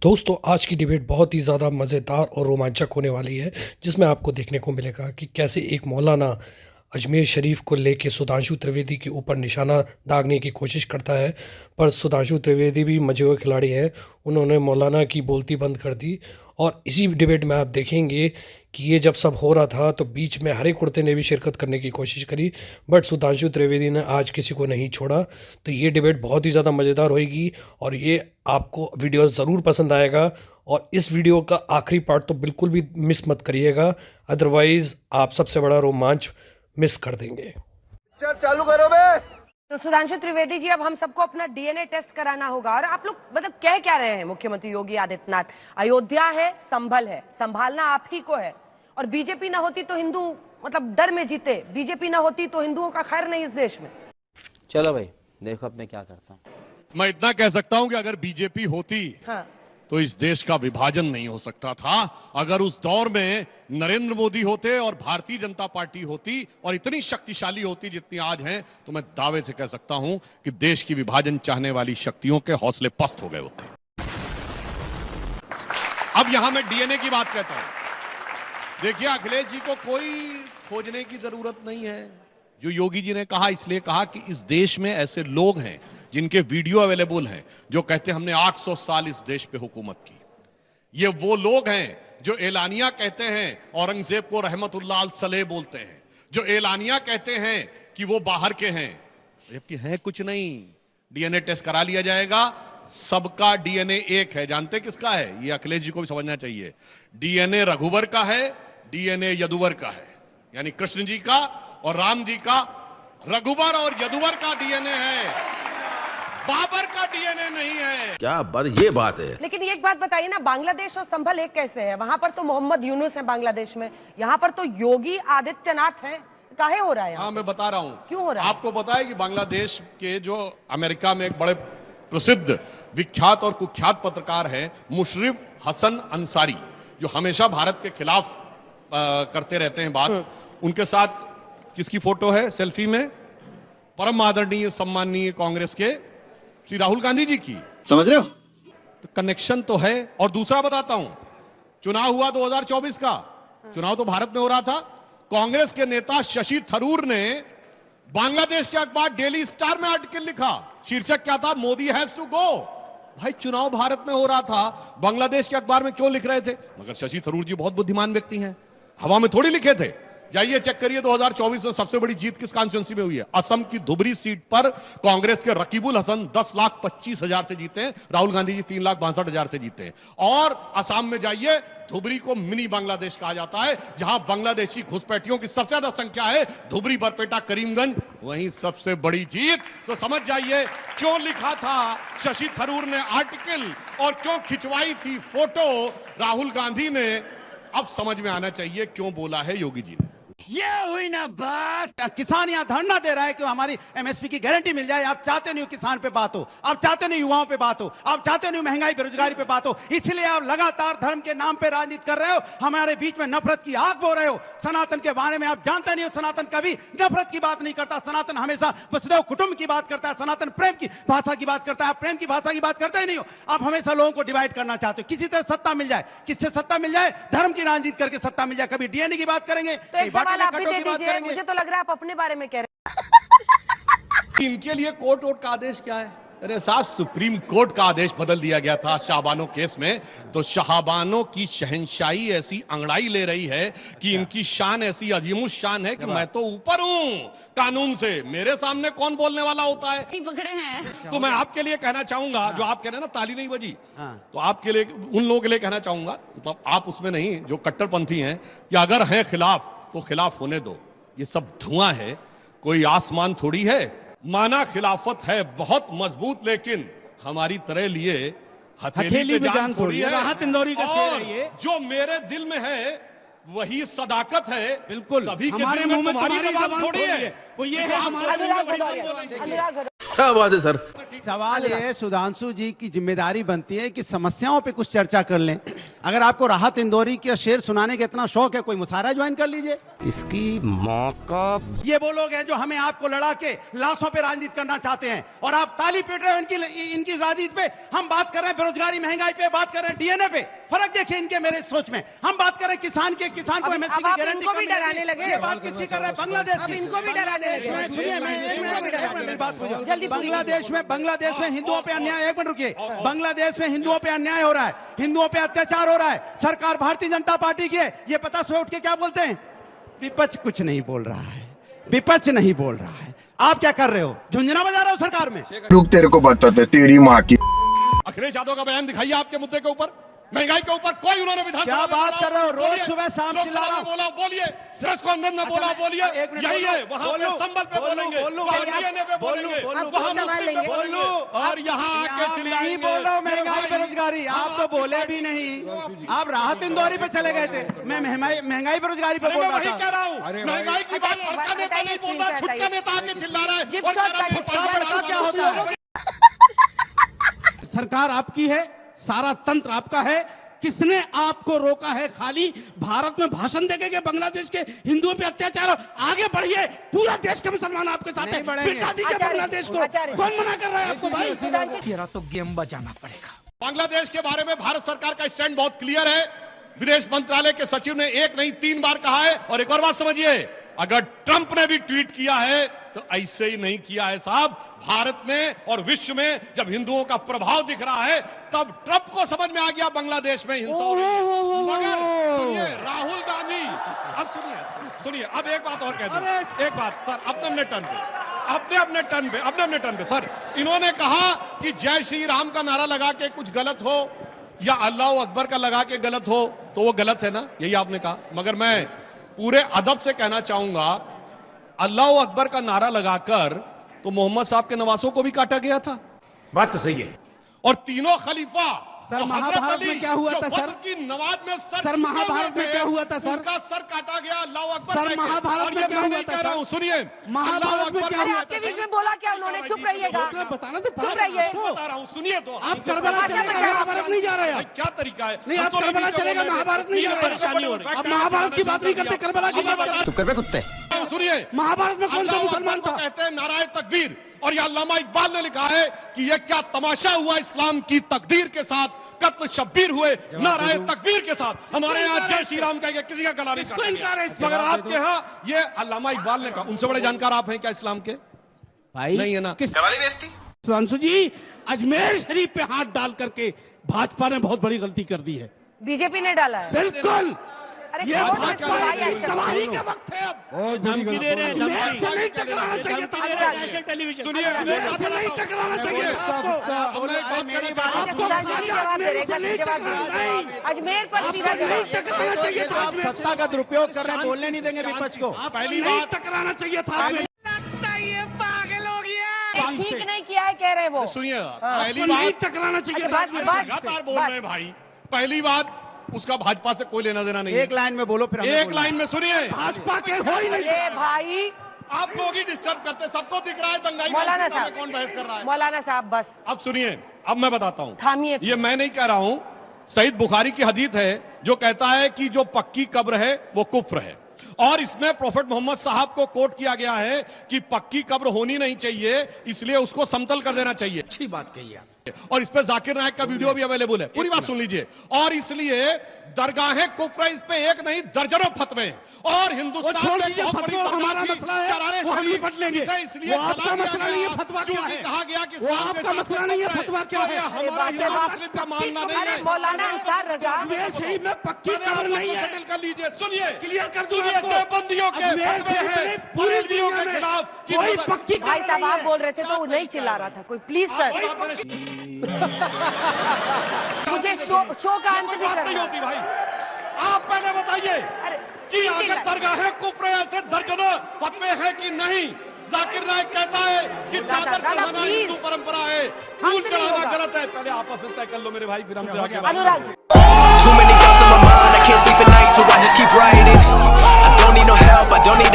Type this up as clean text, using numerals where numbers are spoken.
दोस्तों आज की डिबेट बहुत ही ज़्यादा मज़ेदार और रोमांचक होने वाली है, जिसमें आपको देखने को मिलेगा कि कैसे एक मौलाना अजमेर शरीफ को लेके सुधांशु त्रिवेदी के ऊपर निशाना दागने की कोशिश करता है। पर सुधांशु त्रिवेदी भी मजे हुए खिलाड़ी हैं, उन्होंने मौलाना की बोलती बंद कर दी। और इसी डिबेट में आप देखेंगे कि ये जब सब हो रहा था तो बीच में हरे कुर्ते ने भी शिरकत करने की कोशिश करी, बट सुधांशु त्रिवेदी ने आज किसी को नहीं छोड़ा। तो ये डिबेट बहुत ही ज़्यादा मज़ेदार होएगी और ये आपको वीडियो ज़रूर पसंद आएगा। और इस वीडियो का आखिरी पार्ट तो बिल्कुल भी मिस मत करिएगा, अदरवाइज़ आप सबसे बड़ा रोमांच मिस कर देंगे। चालू करो बे। तो सुधांशु त्रिवेदी जी, अब हम सबको अपना डीएनए टेस्ट कराना होगा। और आप लोग मतलब कह क्या रहे हैं मुख्यमंत्री योगी आदित्यनाथ? अयोध्या है, संभल है, संभालना आप ही को है। और बीजेपी ना होती तो हिंदू मतलब डर में जीते, बीजेपी ना होती तो हिंदुओं का खैर नहीं इस देश में। चलो भाई देखो अब मैं क्या करता हूँ। मैं इतना कह सकता हूं कि अगर बीजेपी होती तो इस देश का विभाजन नहीं हो सकता था। अगर उस दौर में नरेंद्र मोदी होते और भारतीय जनता पार्टी होती और इतनी शक्तिशाली होती जितनी आज हैं, तो मैं दावे से कह सकता हूं कि देश की विभाजन चाहने वाली शक्तियों के हौसले पस्त हो गए होते। अब यहां मैं डीएनए की बात कहता हूं। देखिए, अखिलेश जी को कोई खोजने की जरूरत नहीं है। जो योगी जी ने कहा, इसलिए कहा कि इस देश में ऐसे लोग हैं जिनके वीडियो अवेलेबल हैं, जो कहते हैं हमने 800 साल इस देश पे हुकूमत की। ये वो लोग हैं जो एलानिया कहते हैं औरंगजेब को रहमतुल्लाह अल सलेह बोलते हैं, जो एलानिया कहते हैं कि वो बाहर के हैं, जबकि हैं कुछ नहीं। डीएनए टेस्ट करा लिया जाएगा, सबका डीएनए एक है। जानते किसका है? ये अखिलेश जी को भी समझना चाहिए। डीएनए रघुवर का है, डीएनए यदुवर का है, यानी कृष्ण जी का और राम जी का। रघुवर और यदुवर का डीएनए है, बाबर का डीएनए नहीं है। क्या बात, ये बात है। लेकिन एक बात बताइए ना, बांग्लादेश और संभल एक कैसे है? वहां पर तो मोहम्मद यूनुस है बांग्लादेश में, यहाँ पर तो योगी आदित्यनाथ है। काहे हो रहा है? हाँ, मैं बता रहा हूँ क्यों हो रहा है। आपको पता है कि बांग्लादेश के जो अमेरिका में एक बड़े प्रसिद्ध विख्यात और कुख्यात पत्रकार है मुशर्रफ हसन अंसारी, जो हमेशा भारत के खिलाफ करते रहते हैं बात। उनके साथ किसकी फोटो है सेल्फी में? परम आदरणीय सम्माननीय कांग्रेस के श्री राहुल गांधी जी की। समझ रहे हो? तो कनेक्शन तो है। और दूसरा बताता हूं, चुनाव हुआ 2024 का, चुनाव तो भारत में हो रहा था। कांग्रेस के नेता शशि थरूर ने बांग्लादेश के अखबार डेली स्टार में आर्टिकल लिखा, शीर्षक क्या था? Modi has to go. भाई, चुनाव भारत में हो रहा था, बांग्लादेश के अखबार में क्यों लिख रहे थे? मगर शशि थरूर जी बहुत बुद्धिमान व्यक्ति हैं, हवा में थोड़ी लिखे थे। जाइए चेक करिए 2024 में सबसे बड़ी जीत किस कॉन्स्टिट्यूंसी में हुई है। असम की धुबरी सीट पर कांग्रेस के रकीबुल हसन 10,25,000 से जीते हैं, राहुल गांधी जी 3,62,000 से जीते हैं। और असम में जाइए, धुबरी को मिनी बांग्लादेश कहा जाता है, जहां बांग्लादेशी घुसपैठियों की सबसे ज्यादा संख्या है। धुबरी, बरपेटा, करीमगंज, वहीं सबसे बड़ी जीत। तो समझ जाइए क्यों लिखा था शशि थरूर ने आर्टिकल और क्यों खिंचवाई थी फोटो राहुल गांधी ने। अब समझ में आना चाहिए क्यों बोला है योगी जी ने। ये हुई ना बात। किसान यहाँ धरना दे रहा है कि हमारी एमएसपी की गारंटी मिल जाए। आप चाहते नहीं हो किसान पे बात हो, आप चाहते नहीं युवाओं पे बात हो, आप चाहते नहीं महंगाई बेरोजगारी पे बात हो, इसलिए आप लगातार धर्म के नाम पे राजनीति कर रहे हो, हमारे बीच में नफरत की आग बो रहे हो। सनातन के बारे में आप जानते नहीं हो, सनातन कभी नफरत की बात नहीं करता, सनातन हमेशा वसुधैव कुटुंब की बात करता है, सनातन प्रेम की भाषा की बात करता है। आप प्रेम की भाषा की बात करते ही नहीं हो, आप हमेशा लोगों को डिवाइड करना चाहते हो। किसी तरह सत्ता मिल जाए, किससे सत्ता मिल जाए? धर्म की राजनीति करके सत्ता मिल जाए। कभी डीएनए की बात करेंगे, तो एक सवाल आप भी दे दीजिए, मुझे तो लग रहा है आप अपने बारे में कह रहे हैं। इनके लिए कोर्ट का आदेश क्या है? अरे साहब, सुप्रीम कोर्ट का आदेश बदल दिया गया था शाहबानो केस में। तो शाहबानो की शहंशाही ऐसी अंगड़ाई ले रही है कि इनकी शान ऐसी अजीमुश शान है कि मैं तो ऊपर हूं कानून से, मेरे सामने कौन बोलने वाला होता है? पकड़े हैं। तो मैं आपके लिए कहना चाहूंगा, जो आप कह रहे हैं ना ताली नहीं बजी, तो आपके लिए, उन लोगों के लिए कहना चाहूंगा, मतलब आप उसमें नहीं, जो कट्टरपंथी हैं, कि अगर है खिलाफ तो खिलाफ होने दो। ये सब धुआं है, कोई आसमान थोड़ी है। माना खिलाफत है बहुत मजबूत, लेकिन हमारी तरह लिए हथेली पे जान थोड़ी है। राहत इंदौरी का शेर है ये। जो मेरे दिल में है वही सदाकत है। बिल्कुल, सभी के हमारे दिल में मुंह में तुम्हारी तुम्हारी जबान थोड़ी है। वो ये है अनुराग भदौरिया। क्या बात है सर। सवाल ये सुधांशु जी की जिम्मेदारी बनती है कि समस्याओं पे कुछ चर्चा कर लें। अगर आपको राहत इंदौरी के शेर सुनाने का इतना शौक है, कोई मुशायरा ज्वाइन कर लीजिए। इसकी माँ का ये वो लोग हैं जो हमें आपको लड़ा के लाशों पे राजनीति करना चाहते हैं और आप ताली पीट रहे हो इनकी राजनीति पे। हम बात कर रहे हैं बेरोजगारी महंगाई पे, बात कर रहे हैं डीएनए पे। फर्क देखिए इनके मेरे सोच में। हम बात कर रहे हैं किसान को एमएसपी की गारंटी इनको भी डराने लगे। ये बात किसकी कर रहे हैं? बांग्लादेश अब की। इनको भी डराने लगे। सुनिए, मैं एक मिनट मेरी बात पूछो। जल्दी पूरी बांग्लादेश में हिंदुओं पे अन्याय, एक मिनट रुकिए। बांग्लादेश में हिंदुओं पे अन्याय हो रहा है, हिंदुओं पे अत्याचार हो रहा है। सरकार भारतीय जनता पार्टी की है। ये पता सुबह उठ के क्या बोलते हैं? विपक्ष कुछ नहीं बोल रहा है, विपक्ष नहीं बोल रहा है। आप क्या कर रहे हो? झुंझुना बजा रहे हो सरकार में। रुक, तेरे को बताते तेरी माँ की। अखिलेश यादव का बयान दिखाइए आपके मुद्दे के ऊपर, महंगाई के ऊपर। कोई उन्होंने विधानसभा क्या में बात बोला? कर रहे हो? रोज बोलिए। सुबह शाम लोकसभा चिल्ला रहा में हूं। बोला, बोलिए। प्रेस कॉन्फ्रेंस में बोला, बोलिए। एक मिनट यही है, वहां पे बोलूं, संबल पे बोलेंगे, वहां डीएनए पे बोलेंगे, बोलूं, वहां संभाल मुस्लिम पे लेंगे। बोलेंगे, और यहाँ आके चिल्लाएंगे। नहीं बोल रहा हूं महंगाई बेरोजगारी। आप तो बोले भी नहीं। आप राहत इंदौरी पे चले गए थे। मैं महंगाई बेरोजगारी पे अरे बोल मैं रहा वही था। कह रहा हूँ, महंगाई की बात बताइए, बड़का नेता नहीं बोल रहा, बताइए, छुटका नेता आके चिल्ला रहा है। जिप और शॉट कह रहा है, का बड़का क्या होता है? सरकार आपकी है, सारा तंत्र आपका है। किसने आपको रोका है? खाली भारत में भाषण देके के बांग्लादेश के हिंदुओं पे अत्याचार। आगे बढ़िए, पूरा देश के मुसलमान आपके साथ है। बिठा दीजिए आचार्य, बांग्लादेश को। आचार्य। कौन मना कर रहा है आपको भाई? तेरा तो गेम बजाना पड़ेगा। बांग्लादेश के बारे में भारत सरकार का स्टैंड बहुत क्लियर है। विदेश मंत्रालय के सचिव ने एक नहीं 3 बार कहा है। और एक और बात समझिए, अगर ट्रंप ने भी ट्वीट किया है तो ऐसे ही नहीं किया है साहब। भारत में और विश्व में जब हिंदुओं का प्रभाव दिख रहा है, तब ट्रंप को समझ में आ गया बांग्लादेश में हिंसा हो रही है। मगर सुनिए, राहुल गांधी, अब सुनिए, अब एक बात और कह दूं। एक बात सर, अपने टर्न पे सर, इन्होंने कहा कि जय श्री राम का नारा लगा के कुछ गलत हो या अल्लाह अकबर का लगा के गलत हो तो वो गलत है ना, यही आपने कहा। मगर मैं पूरे अदब से कहना चाहूंगा, अल्लाह अकबर का नारा लगाकर तो मोहम्मद साहब के नवासों को भी काटा गया था। बात तो सही है। और तीनों खलीफा सर, और हजरत महाभारत अली में क्या हुआ जो था, सर? फजर की नमाज में सर, महाभारत में क्या हुआ था, सर? उनका सर काटा गया अल्लाह अकबर सर, कह के। महाभारत और में ये क्या मैं हुआ नहीं था, कह रहा सर? हूं, सुनिए, महाभारत अल्लाह में अकबर क्या अरे हुआ आपके बीच में बोला क्या उन्होंने? चुप रहिएगा, बताना तो चुप रहिए। बता रहा हूं, सुनिए तो। आप करबला चलेगा, महाभारत नहीं जा रहे भाई, आप। क्या तरीका है? नहीं, हम आप तो करबला लीडर चलेगा, बोल रहे थे। महाभारत नहीं जा रहे। परेशानी हो रही है। अब महाभारत की बात नहीं करते, करबला की बात करते। चुप कर बे कुत्ते। सुनिए, महाभारत में कौन सा अल्लाह मुसलमान अकबर को था? कहते हैं नाराए तकबीर। और ये अल्लामा इकबाल ने लिखा है कि ये क्या तमाशा हुआ इस्लाम की तकदीर के साथ, कत्ल शब्बीर हुए नाराए तकबीर के साथ। हमारे यहाँ जय श्री राम का किसी का गला नहीं इसको काटा इनकार है गया। इससे। मगर आपके यहाँ ये अल्लामा इकबाल ने कहा। उनसे बड़े जानकार आप हैं क्या इस्लाम के? भाई नहीं है ना। सुधांशु जी, अजमेर शरीफ पे हाथ डाल करके भाजपा ने बहुत बड़ी गलती कर दी है। बीजेपी ने डाला है। बिल्कुल, अरे ये कौन बात इसको भाई ऐसे? तबाही का वक्त है। अब धमकी दे रहे हैं, अजमेर से नहीं टकराना चाहिए था टेलीविजन। सुनिए, अजमेर से नहीं टकराना चाहिए था आपको। अच्छा, सुधांशु जी जवाब दे रहे हैं, जल्दी जवाब दीजिए। अजमेर पर सीधा नहीं जवाब। टकराना चाहिए था आप अजमेर सत्ता का दुरुपयोग कर रहे हैं, बोलने नहीं देंगे विपक्ष को। पहली नहीं बात, टकराना चाहिए था अजमेर। ठीक नहीं किया है कह रहे हैं वो। सुनिए, पहली आपको नहीं बात, टकराना चाहिए अच्छा, था बस, अजमेर। बस। लगातार बोल रहे हैं भाई। पहली बात, उसका भाजपा से कोई लेना देना नहीं है। एक लाइन में बोलो, फिर हमें एक बोलना। लाइन में सुनिए। भाजपा के हो ही नहीं। अरे भाई आप लोग ही डिस्टर्ब करते, सबको दिख रहा है दंगाई मौलाना राजनीति में साहब, कौन बहस कर रहा है। मौलाना साहब बस अब सुनिए, अब मैं बताता हूं। थामिए। ये मैं नहीं कह रहा हूं, सईद बुखारी की हदीस है जो कहता है कि जो पक्की कब्र है वो कुफ्र है। और इसमें प्रोफेट मोहम्मद साहब को कोट किया गया है कि पक्की कब्र होनी नहीं चाहिए, इसलिए उसको समतल कर देना चाहिए। अच्छी बात कही आप। और इस पे जाकिर नायक का वीडियो भी अवेलेबल है, पूरी बात सुन लीजिए। और इसलिए दरगाहें कुफ्र है, इस पे एक नहीं दर्जनों फतवे हैं। और हिंदुस्तान वो छोड़ में दीजिए, बहुत बड़ी फतवा दरगाह हमारा थी, मसला है, शरारे वो हम शरीफ, निपट लेंगे। जिसे इसलिए वो आपका जला दिया मसला गया, नहीं है, फतवा क्या क्योंकि है? कहा गया कि वो इस्लाम के आपका साथ मसला नहीं है, कुफ्र फतवा क्या तो ये है? हमारा बाप रे हिंदू बाप। मुस्लिम का मानना नहीं अरे है। मौलाना अंसार रजा, अजमेर शरीफ में पक्की कब्र नहीं है। सेटल कर लीजिए। सुनिए, क्लियर कर दूं सुनिए, आपको। देवबंदियों के अजमेर फतवे शरीफ हैं, में पूरी बरेलवियों दुनिया के में खिलाफ कि कोई मतलब- पक्की भाई कब्र साहब नहीं आप है। बोल रहे थे तो वो नहीं चिल्ला रहा था कोई। प्लीज सर, मुझे शो का अंत भी बात नहीं करना। होती भाई। आप पहले बताइए अरे कि ठीक अगर है। दरगाहें कुफ्र ऐसे दर्जनों फतवे हैं कि नहीं। जाकिर नायक कहता है कि चादर दादा, चढ़ाना please। हिंदू परंपरा है, हम फूल से नहीं चढ़ाना होगा। गलत है। पहले आपस में तय कर लो मेरे भाई, फिर हमसे आगे बात। अनुराग Too many thoughts on my mind, I can't sleep at night, so I just keep writing. I don't need no help, I don't need